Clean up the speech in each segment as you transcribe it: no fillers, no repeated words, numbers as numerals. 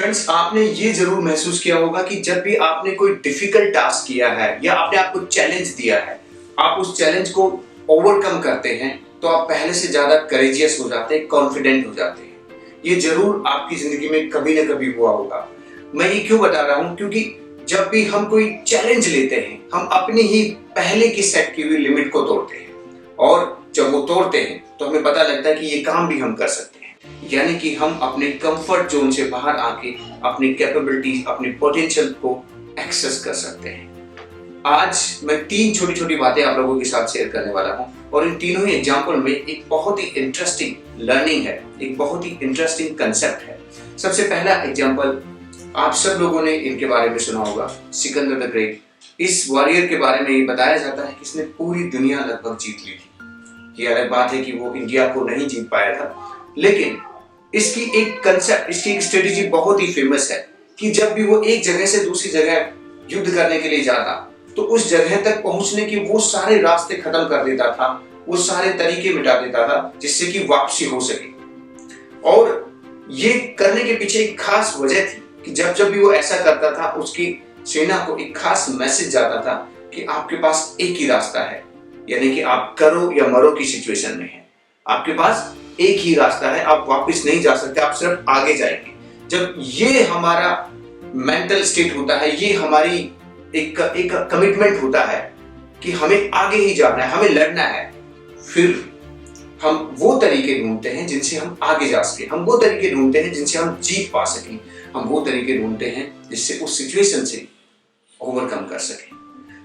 Friends, आपने ये जरूर महसूस किया होगा कि जब भी आपने कोई डिफिकल्ट टास्क किया है या आपने आपको चैलेंज दिया है, आप उस चैलेंज को ओवरकम करते हैं तो आप पहले से ज्यादा करेजियस हो जाते हैं, कॉन्फिडेंट हो जाते हैं। ये जरूर आपकी जिंदगी में कभी ना कभी हुआ होगा। मैं ये क्यों बता रहा हूं? क्योंकि जब भी हम कोई चैलेंज लेते हैं, हम अपनी ही पहले की सेट की हुई लिमिट को तोड़ते हैं, और जब वो तोड़ते हैं तो हमें पता लगता है कि ये काम भी हम कर सकते हैं। यानी कि हम अपने कंफर्ट जोन से बाहर आके अपनी कैपेबिलिटीज, अपने पोटेंशियल को एक्सेस कर सकते हैं। आज मैं 3 छोटी छोटी बातें आप लोगों के साथ शेयर करने वाला हूं, और इन तीनों ही एग्जाम्पल में एक बहुत ही इंटरेस्टिंग लर्निंग है, एक बहुत ही इंटरेस्टिंग कंसेप्ट है। सबसे पहला एग्जाम्पल, आप सब लोगों ने इनके बारे में सुना होगा, सिकंदर द ग्रेट। इस वॉरियर के बारे में ये बताया जाता है कि इसने पूरी दुनिया लगभग जीत ली थी। ये अलग बात है कि वो इंडिया को नहीं जीत पाया था, लेकिन इसकी एक कंसेप्ट, इसकी एक स्ट्रेटेजी बहुत ही फेमस है कि जब भी वो एक जगह से दूसरी जगह युद्ध करने के लिए जाता तो उस जगह तक पहुंचने के वो सारे रास्ते खत्म कर देता था, वो सारे तरीके मिटा देता था जिससे कि वापसी हो सके। और ये करने के पीछे एक खास वजह थी कि जब जब भी वो ऐसा करता था, उसकी सेना को एक खास मैसेज जाता था कि आपके पास एक ही रास्ता है, यानी कि आप करो या मरो की सिचुएशन में है, आपके पास एक ही रास्ता है, आप वापस नहीं जा सकते, आप सिर्फ आगे जाएंगे। जब ये हमारा मेंटल स्टेट होता है, ये हमारी एक कमिटमेंट होता है कि हमें आगे ही जाना है, हमें लड़ना है, फिर हम वो तरीके ढूंढते हैं जिनसे हम आगे जा सके, हम वो तरीके ढूंढते हैं जिनसे हम जीत पा सकें, हम वो तरीके ढूंढते हैं जिससे उस सिचुएशन से ओवरकम कर सके।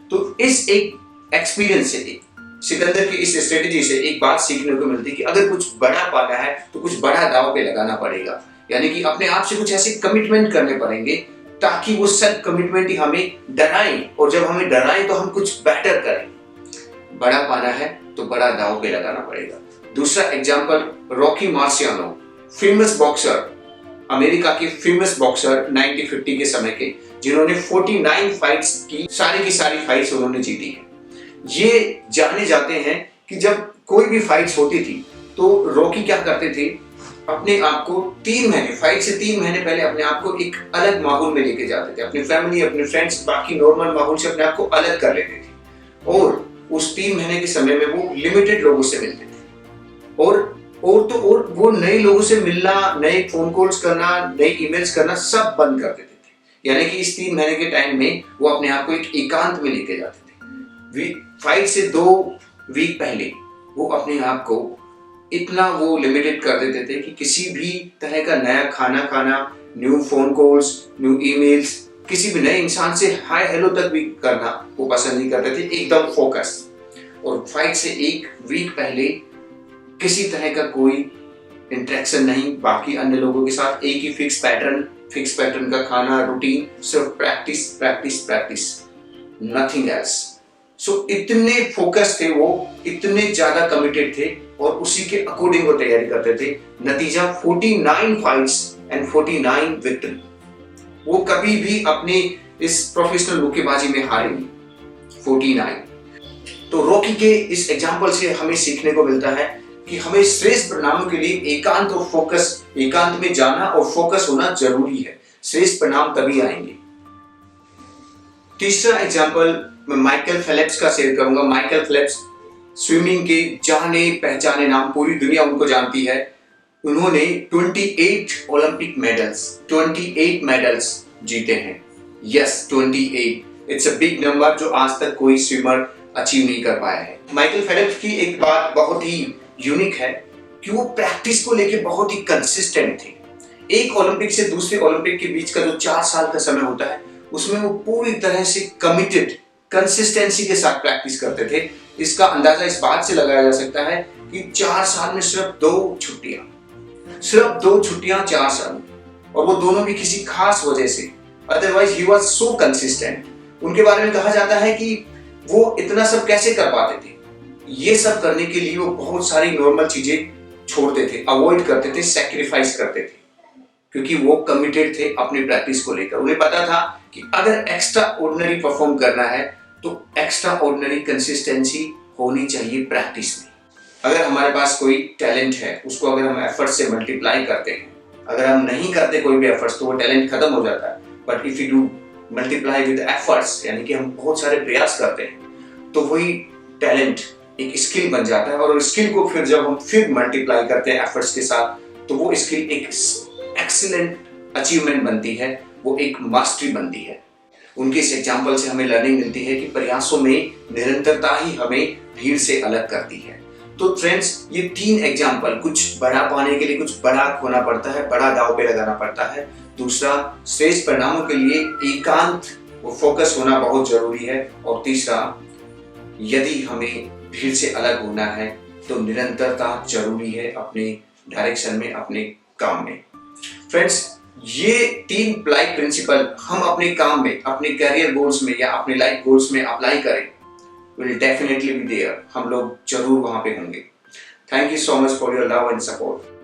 तो इस एक एक्सपीरियंस से, सिकंदर की इस स्ट्रेटेजी से एक बात सीखने को मिलती है कि अगर कुछ बड़ा पाना है तो कुछ बड़ा दांव पे लगाना पड़ेगा, यानी कि अपने आप से कुछ ऐसे कमिटमेंट करने पड़ेंगे ताकि वो सेल्फ कमिटमेंट ही हमें डराए, और जब हमें डराए तो हम कुछ बेटर करें। बड़ा पाना है तो बड़ा दांव पे लगाना पड़ेगा। दूसरा example, Rocky Marciano, famous boxer, America के फेमस बॉक्सर 1950 के समय के, जिन्होंने 49 फाइट्स की सारी फाइट्स उन्होंने जीती है। ये जाने जाते हैं कि जब कोई भी फाइट्स होती थी तो रॉकी क्या करते थे, अपने आप को 3 महीने, फाइट से 3 महीने पहले अपने आप को एक अलग माहौल में लेके जाते थे, अपनी फैमिली, अपने फ्रेंड्स, बाकी नॉर्मल माहौल से अपने आप को अलग कर लेते थे, और उस 3 महीने के समय में वो लिमिटेड लोगों से मिलते थे, और वो नए लोगों से मिलना, नए फोन कॉल्स करना, नए ईमेल्स करना सब बंद कर देते थे। यानी कि इस 3 महीने के टाइम में वो अपने आप को एक एकांत में लेके जाते थे। फाइट से 2 वीक पहले वो अपने आप को इतना वो लिमिटेड कर देते थे कि किसी भी तरह का नया खाना खाना, new phone calls, new emails, किसी भी नए इंसान से हाय हेलो तक भी करना वो पसंद नहीं करते थे, एकदम फोकस। और फाइट से 1 वीक पहले किसी तरह का कोई इंटरेक्शन नहीं बाकी अन्य लोगों के साथ, एक ही फिक्स पैटर्न का खाना, रूटीन, सिर्फ practice practice practice, nothing else. So इतने फोकस थे वो, इतने ज्यादा कमिटेड थे, और उसी के अकॉर्डिंग वो तैयारी करते थे। नतीजा 49 फाइट्स एंड 49 विक्ट्री। वो कभी भी अपने इस प्रोफेशनल मुक्केबाजी में हारे नहीं, 49। तो रॉकी के इस एग्जांपल से हमें सीखने को मिलता है कि हमें श्रेष्ठ परिणामों के लिए एकांत और फोकस, एकांत में जाना और फोकस होना जरूरी है। श्रेष्ठ परिणाम तभी आएंगे। तीसरा एग्जांपल मैं माइकल फेल्प्स का शेयर करूंगा। माइकल फेल्प्स स्विमिंग के जाने पहचाने नाम, पूरी दुनिया उनको जानती है। उन्होंने 28 ओलंपिक मेडल्स जीते हैं। Yes, 28, it's a big number जो आज तक कोई स्विमर अचीव नहीं कर पाया है। माइकल फेल्प्स की एक बात बहुत ही यूनिक है कि वो प्रैक्टिस को लेके बहुत ही कंसिस्टेंट थे। एक ओलंपिक से दूसरे ओलंपिक के बीच का जो 4 साल का समय होता है, उसमें वो पूरी तरह से कमिटेड, कंसिस्टेंसी के साथ प्रैक्टिस करते थे। इसका अंदाजा इस बात से लगाया जा सकता है कि 4 साल में सिर्फ 2 छुट्टियां 4 साल, और वो दोनों भी किसी खास वजह से, otherwise he was so consistent. उनके बारे में कहा जाता है कि वो इतना सब कैसे कर पाते थे। ये सब करने के लिए वो बहुत सारी नॉर्मल चीजें छोड़ते थे, अवॉइड करते थे, सैक्रिफाइस करते थे, क्योंकि वो कमिटेड थे अपनी प्रैक्टिस को लेकर। उन्हें पता था कि अगर एक्स्ट्रा ऑर्डिनरी परफॉर्म करना है तो एक्स्ट्रा ऑर्डिनरी कंसिस्टेंसी होनी चाहिए प्रैक्टिस में। अगर हमारे पास कोई टैलेंट है, उसको अगर हम एफर्ट से मल्टीप्लाई करते हैं, अगर हम नहीं करते कोई भी एफर्ट्स तो वो टैलेंट खत्म हो जाता है। But if you do multiply with efforts, यानी कि हम बहुत सारे प्रयास करते हैं, तो वही टैलेंट एक स्किल बन जाता है। और उस स्किल को फिर जब हम फिर मल्टीप्लाई करते हैं एफर्ट्स के साथ, तो वो स्किल एक एक्सीलेंट अचीवमेंट बनती है, वो एक मास्टरी बनती है। उनके इस एग्जाम्पल से हमें लर्निंग मिलती है कि प्रयासों में निरंतरता ही हमें भीड़ से अलग करती है। तो फ्रेंड्स, ये 3 एग्जाम्पल, कुछ बड़ा पाने के लिए कुछ बड़ा खोना पड़ता है, बड़ा दांव पे लगाना पड़ता है। दूसरा, श्रेष्ठ परिणामों के लिए एकांत वो फोकस होना बहुत जरूरी है। और तीसरा, यदि हमें भीड़ से अलग होना है तो निरंतरता जरूरी है अपने डायरेक्शन में, अपने काम में। फ्रेंड्स, ये 3 लाइफ प्रिंसिपल हम अपने काम में, अपने करियर गोल्स में या अपने लाइफ गोल्स में अप्लाई करें, विल डेफिनेटली बी देयर, हम लोग जरूर वहां पे होंगे। Thank you so much for your love and support.